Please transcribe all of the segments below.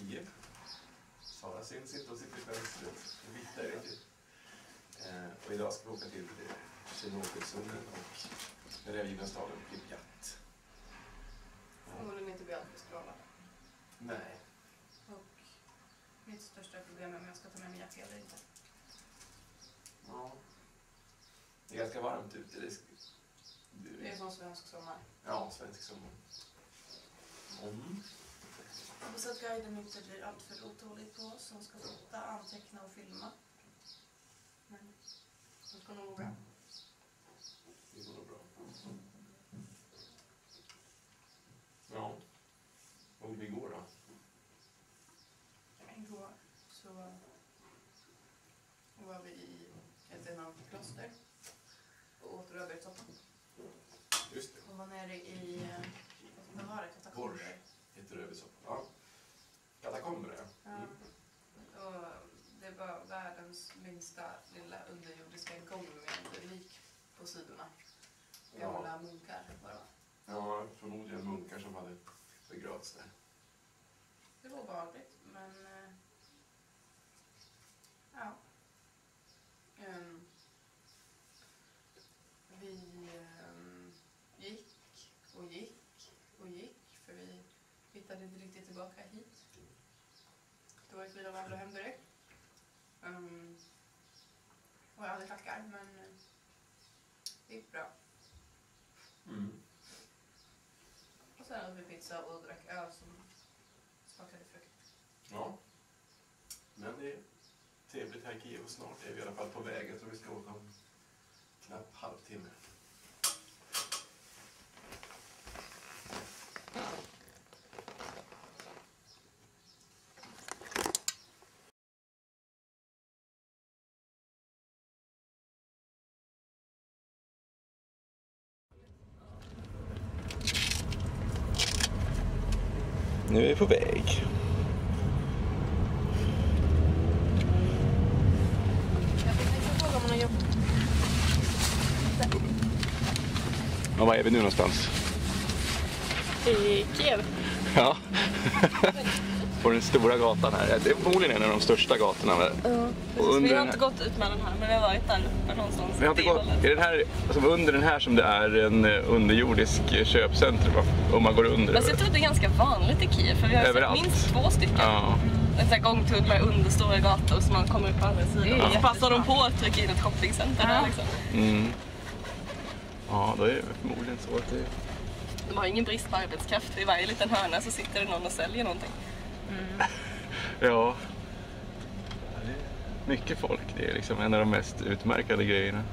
Kiev. Sara syns inte och sitter i fönstret. Vita är det. Och idag ska vi åka till Tjernobylzonen och den revgivna staden Pripyat. Förmodligen inte bli alltför strålad. Nej. Och mitt största problem är om jag ska ta med mig jacka eller inte. Ja. Det är ganska varmt ute. Det är som svensk sommar. Ja, svensk sommar. Jag hoppas att guiden inte blir alltför otålig på oss som ska fota, anteckna och filma. Men det ska nog gå bra. Det går nog bra. Ja. Vad gjorde vi igår då? Igår så var vi i ett enormt kloster och åt rödbetssoppa. Just det. Och var nere i, vad var det, katakomber? Heter rödbetssoppa. Ja. Katakomber, ja. Ja. Och det var världens minsta lilla underjordiska gång med en lik på sidorna. Gamla munkar var det, va? Ja, förmodligen munkar som hade begravts där. Det var obehagligt, men ja. Vi gick och gick för vi hittade inte riktigt tillbaka hit. Det var ett vid av andra hem direkt. Och jag hade klackar, men det gick bra. Och sen åt vi pizza och drack öl som smakade frukt. Ja. Men det är trevligt här i Kiev och snart är vi i alla fall på väg. Jag tror vi ska åka om knappt halvtimme. Nu är vi på väg. Ja, var är vi nu någonstans? I Kiev. Ja. På den stora gatan här. Det är förmodligen en av de största gatorna. Vi har inte gått ut med den här, men vi har varit där uppe någonstans. Vi har inte gått, är den här, alltså under den här som det är en underjordisk köpcentrum, om man går under? Men jag tror det är ganska vanligt i Kiev, för vi har överallt. Sett minst 2 stycken. Ja. En sån här gångtunnlar under stora gator som man kommer upp på andra sidan. Ja. Passar de på att trycka in ett shoppingcenter här liksom. Ja, då är det förmodligen så att det... De har ingen brist på arbetskraft. I varje liten hörna så sitter det någon och säljer någonting. Ja. Det är mycket folk. Det är liksom en av de mest utmärkande grejerna.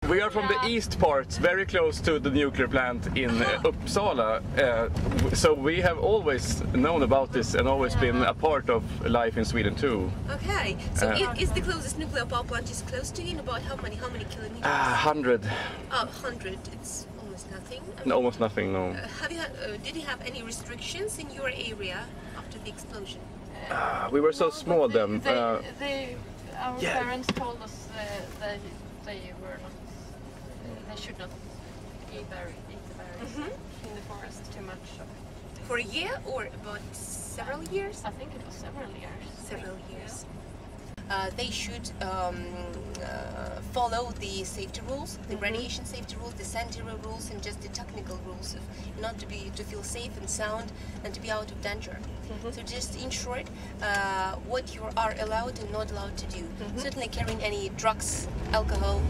We are from the east part, very close to the nuclear plant in Uppsala. So we have always known about this and always been a part of life in Sweden too. Okay, so is the closest nuclear power plant is close to you in about how many kilometers? 100. 100, it's almost nothing. Almost nothing, no. Did you have any restrictions in your area after the explosion? We were so small then. Our parents told us that they were not. They should not eat the berries in the forest too much. For a year or about several years? I think it was several years. Several years. They should follow the safety rules, the radiation safety rules, the sanitary rules, and just the technical rules of not to feel safe and sound and to be out of danger. So just in short, what you are allowed and not allowed to do. Certainly carrying any drugs, alcohol,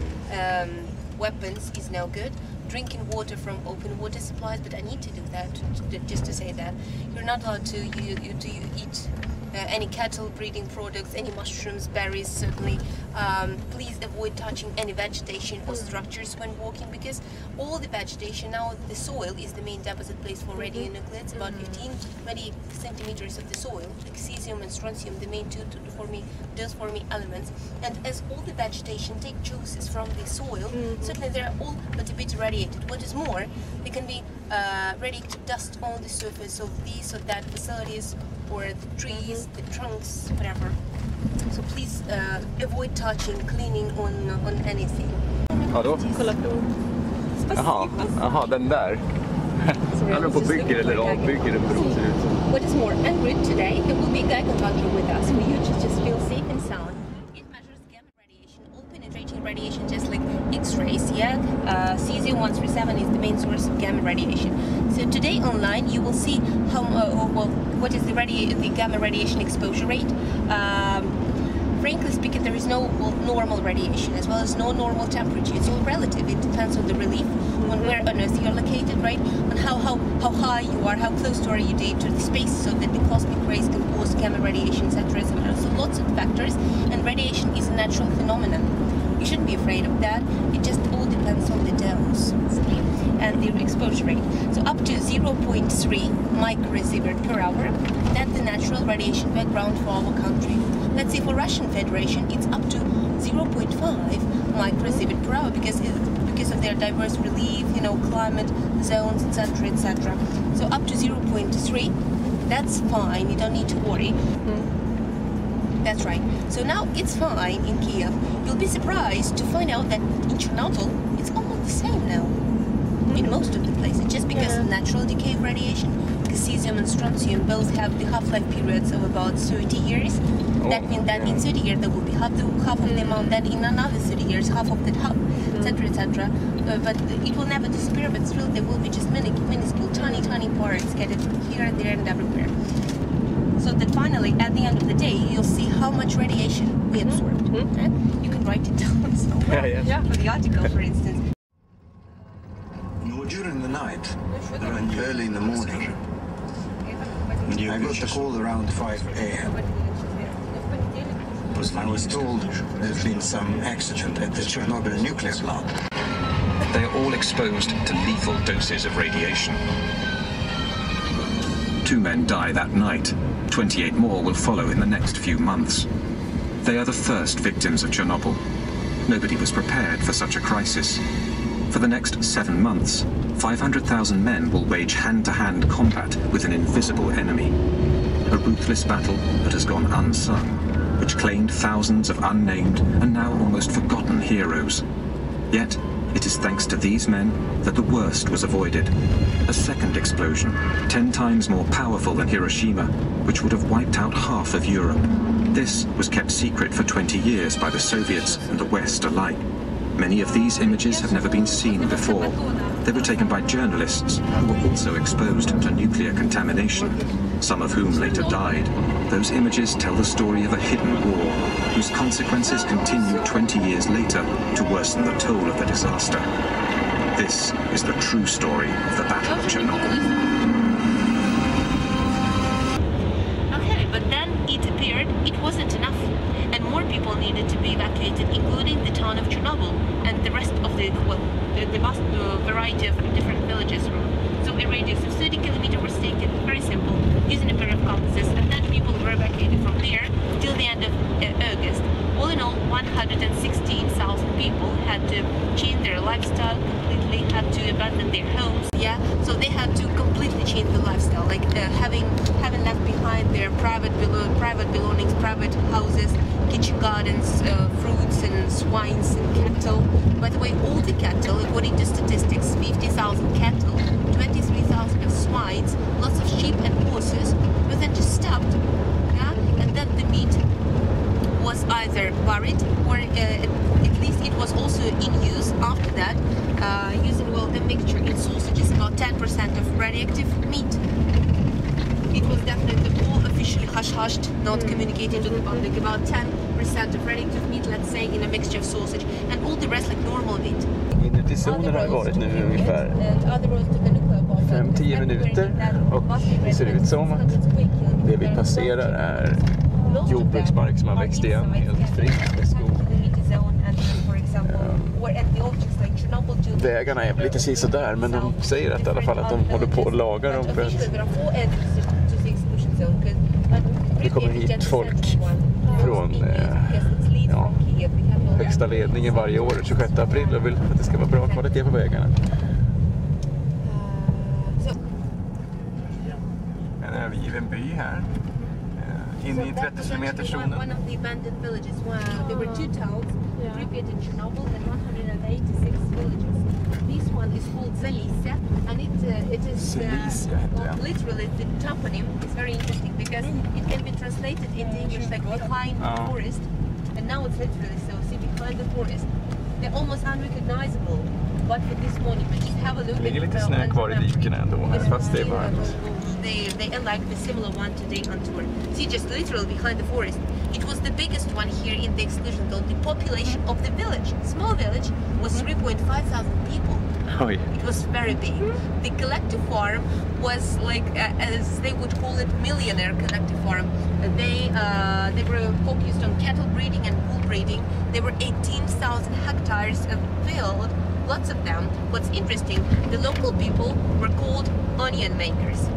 weapons is no good. Drinking water from open water supplies, but I need to do that just to say that you're not allowed to eat any cattle breeding products, any mushrooms, berries, certainly. Please avoid touching any vegetation or structures when walking, because all the vegetation, now the soil is the main deposit place for radionuclides, about 15-20 centimeters of the soil, like cesium and strontium, the main those forming elements. And as all the vegetation take juices from the soil, certainly they're all but a bit radiated. What is more, there can be radioactive dust on the surface of these or that facilities, or the trees, the trunks, whatever. So please avoid touching, cleaning on anything. Hallå? Kolla prov. Jaha, den där. Han är på bygger eller avbygger en bro, ser ut som. What is more, en route today, there will be a guy conducting with us where you just feel safe and sound. It measures gamma radiation, all penetrating radiation, just like X-rays, yeah? Cesium-137 is the main source of gamma radiation. So today online you will see how, what is the gamma radiation exposure rate. Frankly speaking, there is no normal radiation, as well as no normal temperature. It's all relative. It depends on the relief, on where on Earth you're located, right? On how high you are, how close are you to the space, so that the cosmic rays can cause gamma radiation, etc., etc. So lots of factors, and radiation is a natural phenomenon. You shouldn't be afraid of that. It just all depends on the dose and the exposure rate. So up to 0.3 microsievert per hour, that's the natural radiation background for our country. Let's say for Russian Federation, it's up to 0.5 microsievert per hour because of their diverse relief, climate zones, etc., etc. So up to 0.3, that's fine. You don't need to worry. That's right. So now it's fine in Kiev. You'll be surprised to find out that in Chernobyl, it's almost the same now. In most of the places, just because of natural decay of radiation, because cesium and strontium both have the half-life periods of about 30 years. That means that in 30 years there will be half of the amount, then in another 30 years half of that half, etc., etc. But it will never disappear, but still there will be just minuscule, tiny parts scattered here, there, and everywhere. So that finally, at the end of the day, you'll see how much radiation we absorbed. You can write it down somewhere for the article, for instance. During the night, around early in the morning, I got the call around 5 a.m. I was told there's been some accident at the Chernobyl nuclear plant. They are all exposed to lethal doses of radiation. 2 men die that night. 28 more will follow in the next few months. They are the first victims of Chernobyl. Nobody was prepared for such a crisis. For the next 7 months, 500,000 men will wage hand-to-hand combat with an invisible enemy. A ruthless battle that has gone unsung, which claimed thousands of unnamed and now almost forgotten heroes. Yet, it is thanks to these men that the worst was avoided. A second explosion, 10 times more powerful than Hiroshima, which would have wiped out half of Europe. This was kept secret for 20 years by the Soviets and the West alike. Many of these images have never been seen before. They were taken by journalists who were also exposed to nuclear contamination, some of whom later died. Those images tell the story of a hidden war, whose consequences continue 20 years later to worsen the toll of the disaster. This is the true story of the Battle of Chernobyl. Okay, but then it appeared it wasn't enough, and more people needed to be evacuated, including the town of Chernobyl and the rest of the vast variety of different villages. So a radius of 30 kilometers was taken, very simple, using a pair of compasses, and then people were evacuated from there till the end of August. All in all, 116,000 people had to change their lifestyle completely, had to abandon their homes. Yeah, so they had to completely change the lifestyle, like having left behind their private belongings, private houses, kitchen gardens, fruits and swines and cattle. By the way, all the cattle, according to statistics, 50,000 cattle, 23,000 of swines, lots of sheep and horses, were then just stopped. Yeah, and then the meat was either buried or at least it was also in use after that, using a mixture in sausages, about 10% of radioactive meat. It was definitely all officially hush-hushed, not communicated to the public. About 10% of radioactive meat, let's say, in a mixture of sausage, and all the rest like normal meat. Inuti zonen har varit nu ungefär. And other roads to the nuclear bomb. 5-10 minuter och det ser ut som att det vi passerar är jordbruksmark som har växt igen helt fritt med skog. Vägarna är lite sisådär, men de säger att i alla fall att de håller på att laga dem för att det kommer hit folk från högsta ledningen varje år 26 april och vill att det ska vara bra kvalitet på vägarna. En övergiven by här. Inne i 30 km-zonen. One of the abandoned villages. There were 2 towns, Pripyat and Chernobyl, and 186 villages. This one is called Zalicia, and it is literally the toponym is very interesting because it can be translated into English like behind the forest, and now it's literally so. See, behind the forest, they're almost unrecognizable. But for this monument, just have a look. Det ligger lite snö kvar i dikerna ändå, fast det är varmt. They unlike the similar one today on tour. See, just literally behind the forest. It was the biggest one here in the exclusion zone. The population of the village, small village, was 3,500 people. Oj. It was very big. The collective farm was like, as they would call it, millionaire collective farm. They were focused on cattle breeding and wool breeding. There were 18,000 hectares of field. Lots of them. What's interesting, the local people were called onion makers.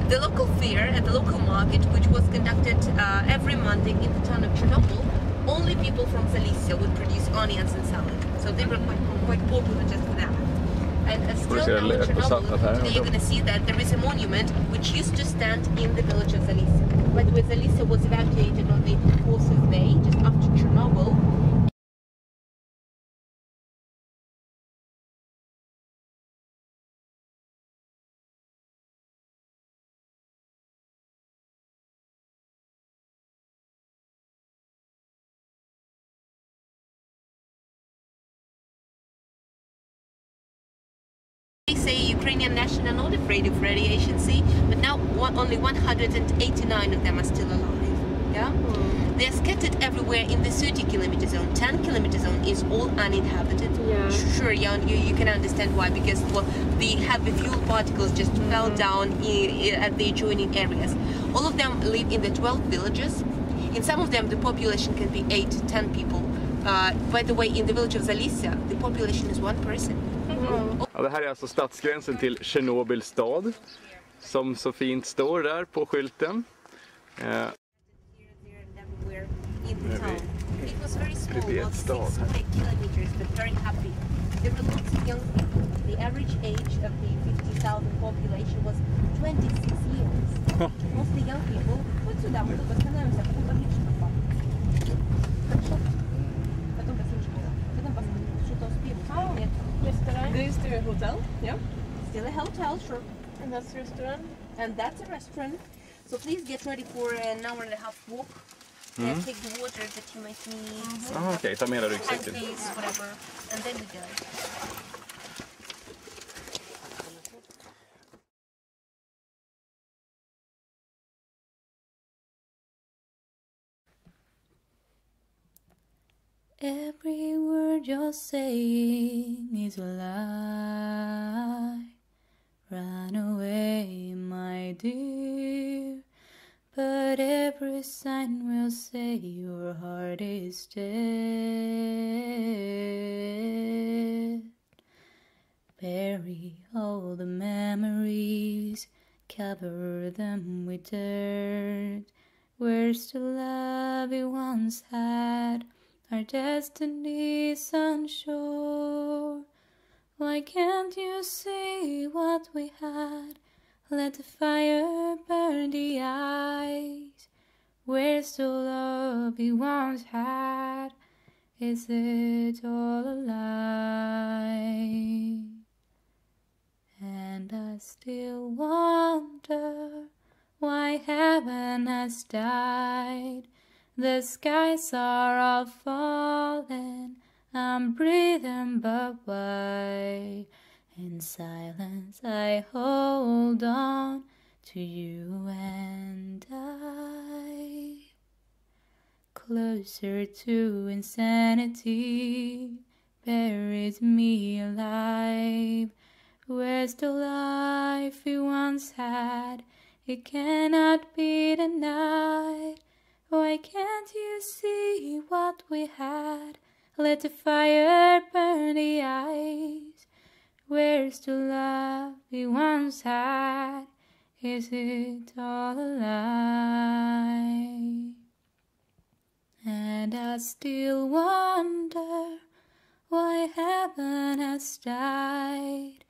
The local fair at the local market, which was conducted every Monday in the town of Chernobyl, only people from Zalicia would produce onions and salad. So they were quite popular just for that. And still now in Chernobyl, today you're going to see that there is a monument which used to stand in the village of Zalicia. By the way, Zalicia was evacuated on the 4th of May, just after Chernobyl. They say Ukrainian national are not afraid of radiation, see, but now only 189 of them are still alive. Yeah, they are scattered everywhere in the 30-kilometer zone. 10-kilometer zone is all uninhabited. Yeah. Sure, you can understand why, because the heavy fuel particles just fell down at the adjoining areas. All of them live in the 12 villages. In some of them, the population can be 8-10 people. By the way, in the village of Zalicia, the population is 1 person. Ja, det här är alltså stadsgränsen till Tjernobyl stad, som så fint står där på skylten. Pripyat stad här. The average age of the 50,000 population was 26 years. Mostly young people. Вот сюда, мы тут остановимся, потом подъедем на Хорошо? Потом посмотрим. Потом посмотрим, что-то успеем. Нет. Restaurant. This is a hotel. Yeah. Still a hotel, sure. And that's a restaurant. And that's a restaurant. So please get ready for an hour and a half walk. Take the water that you might need. Okej, ta med dig ryggsäcken. Please, whatever. And then we go. Every word you're saying is a lie. Run away, my dear. But every sign will say your heart is dead. Bury all the memories, cover them with dirt. Where's the love we once had? Our destiny's unsure. Why can't you see what we had? Let the fire burn the eyes. Where's the love we once had? Is it all a lie? And I still wonder why heaven has died. The skies are all falling, I'm breathing but why? In silence I hold on to you and I. Closer to insanity, buried me alive. Where's the life we once had? It cannot be denied. Why can't you see what we had? Let the fire burn the eyes. Where's the love we once had? Is it all a lie? And I still wonder why heaven has died.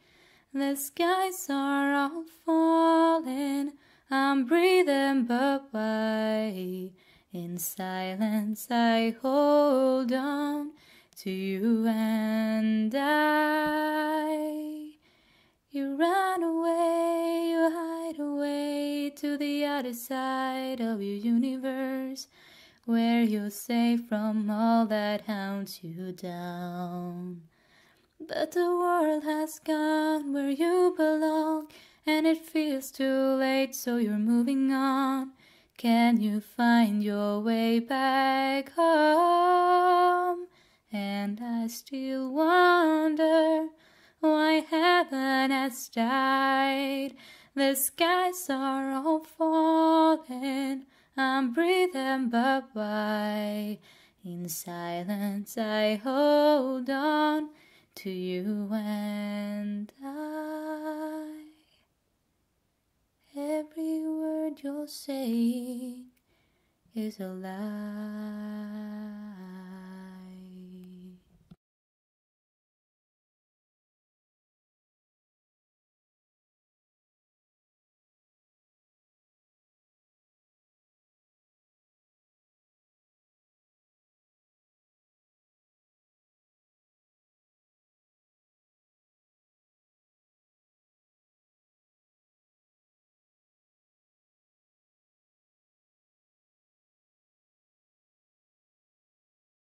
The skies are all falling, I'm breathing but why? In silence I hold on to you and I. You run away, you hide away to the other side of your universe, where you're safe from all that hounds you down. But the world has gone where you belong, and it feels too late, so you're moving on. Can you find your way back home? And I still wonder why heaven has died. The skies are all falling, I'm breathing but why? In silence I hold on to you and I. Every word you're saying is a lie.